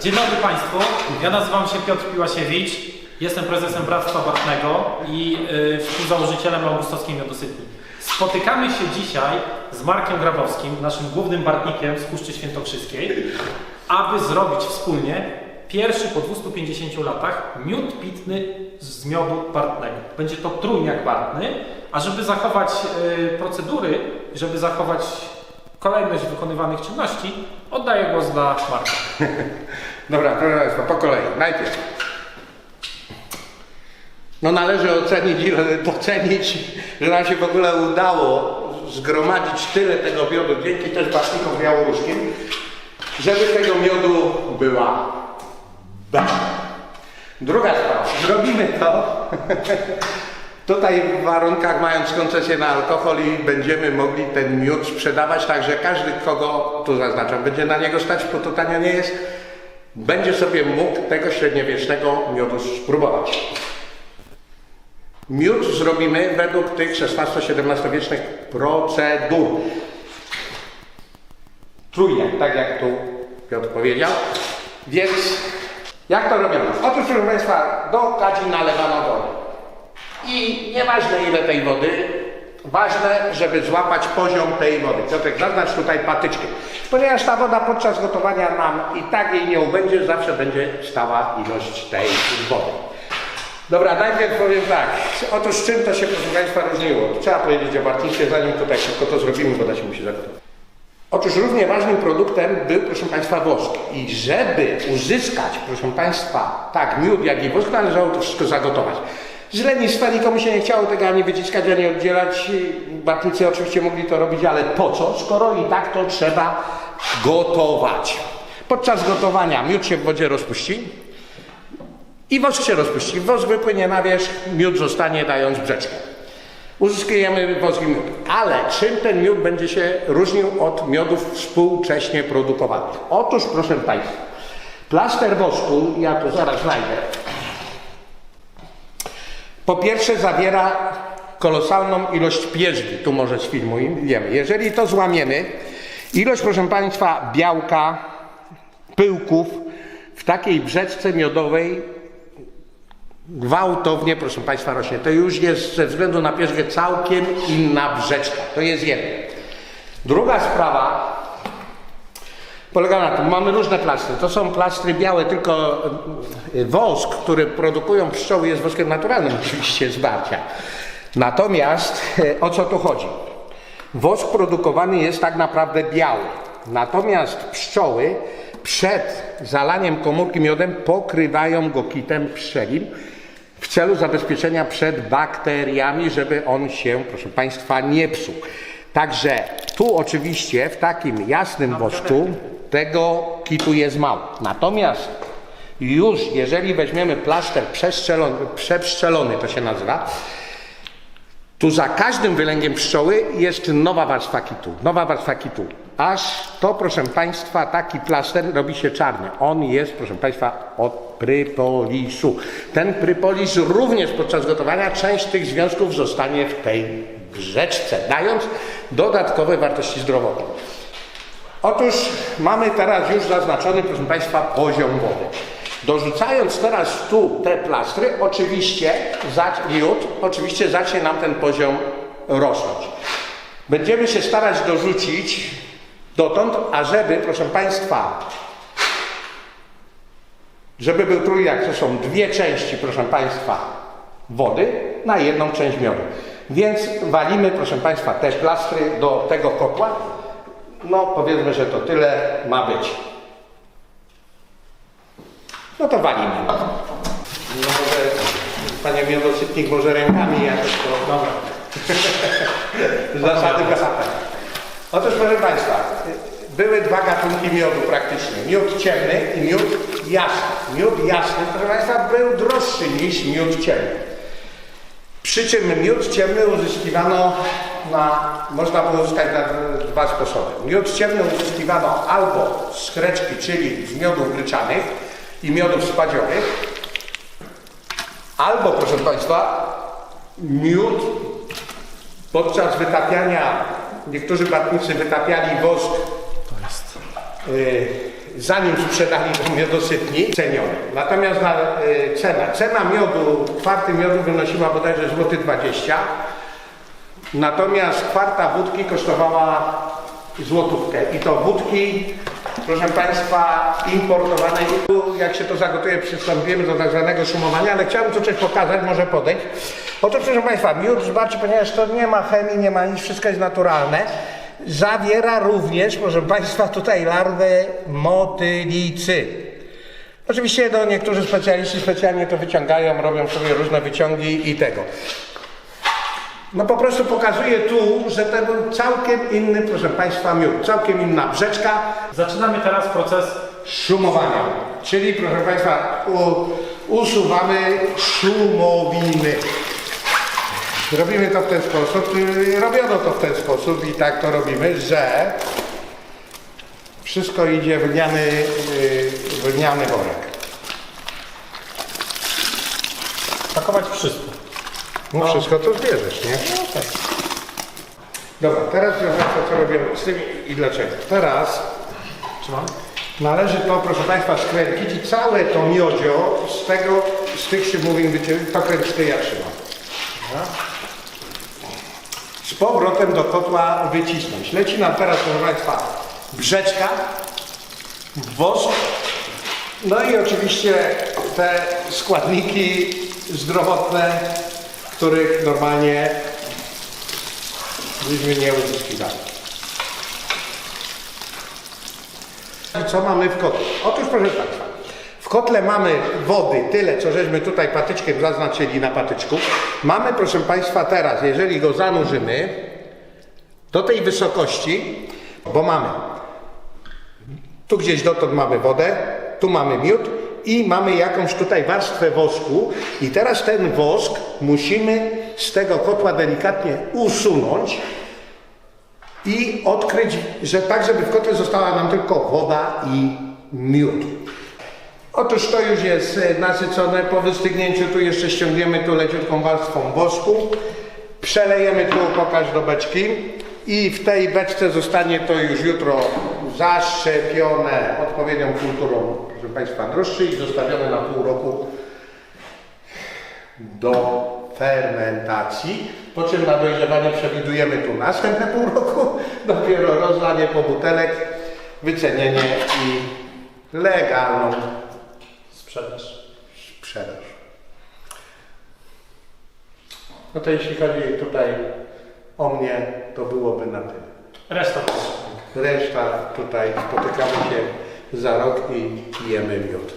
Dzień dobry Państwu, ja nazywam się Piotr Piłasiewicz, jestem prezesem Bractwa Bartnego i współzałożycielem Augustowskiej Miodosytni. Spotykamy się dzisiaj z Markiem Grabowskim, naszym głównym bartnikiem z Puszczy Świętokrzyskiej, aby zrobić wspólnie pierwszy po 250 latach miód pitny z miodu bartnego. Będzie to trójniak bartny, a żeby zachować procedury, żeby zachować kolejność wykonywanych czynności, oddaję głos dla Marka. Dobra, proszę Państwa, po kolei. Najpierw. No należy docenić, że nam się w ogóle udało zgromadzić tyle tego miodu, dzięki też bartnikom białoruskim, żeby tego miodu była bardzo. Druga sprawa. Zrobimy to tutaj w warunkach, mając koncesję na alkohol i będziemy mogli ten miód sprzedawać, także każdy, kogo tu zaznaczam, będzie na niego stać, bo to tanio nie jest, będzie sobie mógł tego średniowiecznego miodu spróbować. Miód zrobimy według tych XVI-XVII wiecznych procedur. Trójniak, tak jak tu Piotr powiedział. Więc jak to robimy? Otóż, proszę Państwa, do kadzi nalewano wodę. I nieważne ile tej wody, ważne, żeby złapać poziom tej wody. Piotrek, zaznacz tutaj patyczkę. Ponieważ ta woda podczas gotowania nam i tak jej nie ubędzie, zawsze będzie stała ilość tej wody. Dobra, najpierw powiem tak. Otóż czym to się, proszę Państwa, różniło? Trzeba powiedzieć o bartnictwie, zanim tutaj szybko to zrobimy, woda się musi zagotować. Otóż równie ważnym produktem był, proszę Państwa, wosk. I żeby uzyskać, proszę Państwa, tak miód, jak i wosk, należało to wszystko zagotować. Z lenistwa nikomu się nie chciało tego ani wyciskać, ani oddzielać. Bartnicy oczywiście mogli to robić, ale po co, skoro i tak to trzeba gotować. Podczas gotowania miód się w wodzie rozpuści i wosk się rozpuści. Wosk wypłynie na wierzch, miód zostanie, dając brzeczkę. Uzyskujemy wosk i miód. Ale czym ten miód będzie się różnił od miodów współcześnie produkowanych? Otóż, proszę Państwa, plaster wosku, ja to zaraz znajdę, po pierwsze zawiera kolosalną ilość pierzgi. Tu może z filmu wiemy. Jeżeli to złamiemy, ilość, proszę Państwa, białka, pyłków w takiej brzeczce miodowej gwałtownie, proszę Państwa, rośnie. To już jest ze względu na pierzgę całkiem inna brzeczka. To jest jedno. Druga sprawa polega na tym, mamy różne plastry. To są plastry białe, tylko wosk, który produkują pszczoły, jest woskiem naturalnym oczywiście z barcia. Natomiast o co tu chodzi? Wosk produkowany jest tak naprawdę biały. Natomiast pszczoły przed zalaniem komórki miodem pokrywają go kitem pszczelim w celu zabezpieczenia przed bakteriami, żeby on się, proszę Państwa, nie psuł. Także tu oczywiście w takim jasnym wosku tego kitu jest mało. Natomiast już jeżeli weźmiemy plaster przepszczelony, to się nazywa, tu za każdym wylęgiem pszczoły jest nowa warstwa kitu. Aż to, proszę Państwa, taki plaster robi się czarny. On jest, proszę Państwa, od prypolisu. Ten prypolis również podczas gotowania część tych związków zostanie w tej brzeczce, dając dodatkowe wartości zdrowotne. Otóż mamy teraz już zaznaczony, proszę Państwa, poziom wody. Dorzucając teraz tu te plastry, oczywiście zacznie nam ten poziom rosnąć. Będziemy się starać dorzucić dotąd, ażeby, proszę Państwa, żeby był trójniak, to są dwie części, proszę Państwa, wody na jedną część miodu. Więc walimy, proszę Państwa, te plastry do tego kotła. No powiedzmy, że to tyle ma być. No to walimy. No może, panie miodosytnik, może rękami jakoś to... Dobra. Zasady kasapy. Otóż, proszę Państwa, były dwa gatunki miodu praktycznie. Miód ciemny i miód jasny. Miód jasny, proszę Państwa, był droższy niż miód ciemny. Przy czym miód ciemny uzyskiwano można było uzyskać na dwa sposoby. Miód ciemny uzyskiwano albo z chreczki, czyli z miodów gryczanych i miodów spadziowych, albo, proszę Państwa, miód podczas wytapiania, niektórzy bartnicy wytapiali wosk zanim sprzedali do miodosytni, ceniony. Natomiast cena miodu, kwarty miodu wynosiła bodajże złoty 20, natomiast kwarta wódki kosztowała złotówkę. I to wódki, proszę Państwa, importowanej. Jak się to zagotuje, przystąpimy do tak zwanego szumowania, ale chciałbym tu coś pokazać, może podejść. Otóż, proszę Państwa, miód, zobaczcie, ponieważ to nie ma chemii, nie ma nic, wszystko jest naturalne, zawiera również, proszę Państwa, tutaj larwę motylicy. Oczywiście niektórzy specjaliści specjalnie to wyciągają, robią sobie różne wyciągi i tego. No po prostu pokazuję tu, że to był całkiem inny, proszę Państwa, miód, całkiem inna brzeczka. Zaczynamy teraz proces Szumowania, czyli proszę Państwa, usuwamy szumowiny. Robimy to w ten sposób, robiono to w ten sposób i tak to robimy, że wszystko idzie w lniany worek. pakować wszystko. No wszystko to zbierzesz, nie? No tak. Dobra, teraz proszę Państwa, co robimy z tym i dlaczego? Teraz Trzymam? należy to, proszę Państwa, skręcić i całe to miodzio z tych szumowin wyciągnąć, to kręć ty, ja trzymam. Dobra. Z powrotem do kotła wycisnąć. Leci nam teraz, proszę Państwa, brzeczka, wosk, no i oczywiście te składniki zdrowotne, których normalnie byśmy nie uzyskiwali. Co mamy w kotle? Otóż, proszę Państwa, w kotle mamy wody tyle, co żeśmy tutaj patyczkiem zaznaczyli na patyczku. Mamy, proszę Państwa, teraz, jeżeli go zanurzymy do tej wysokości, bo mamy tu gdzieś dotąd mamy wodę, tu mamy miód i mamy jakąś tutaj warstwę wosku i teraz ten wosk musimy z tego kotła delikatnie usunąć i odkryć, że tak, żeby w kotle została nam tylko woda i miód. Otóż to już jest nasycone, po wystygnięciu tu jeszcze ściągniemy tu leciutką warstwą wosku, przelejemy tu, pokaż do beczki i w tej beczce zostanie to już jutro zaszczepione odpowiednią kulturą, proszę Państwa, drożdży i zostawione na pół roku do fermentacji, po czym na dojrzewanie przewidujemy tu następne pół roku, dopiero rozlanie po butelek, wycenienie i legalną Sprzedaż. sprzedaż. No to jeśli chodzi tutaj o mnie, to byłoby na tyle. Reszta też. Reszta tutaj spotykamy się za rok i jemy miód.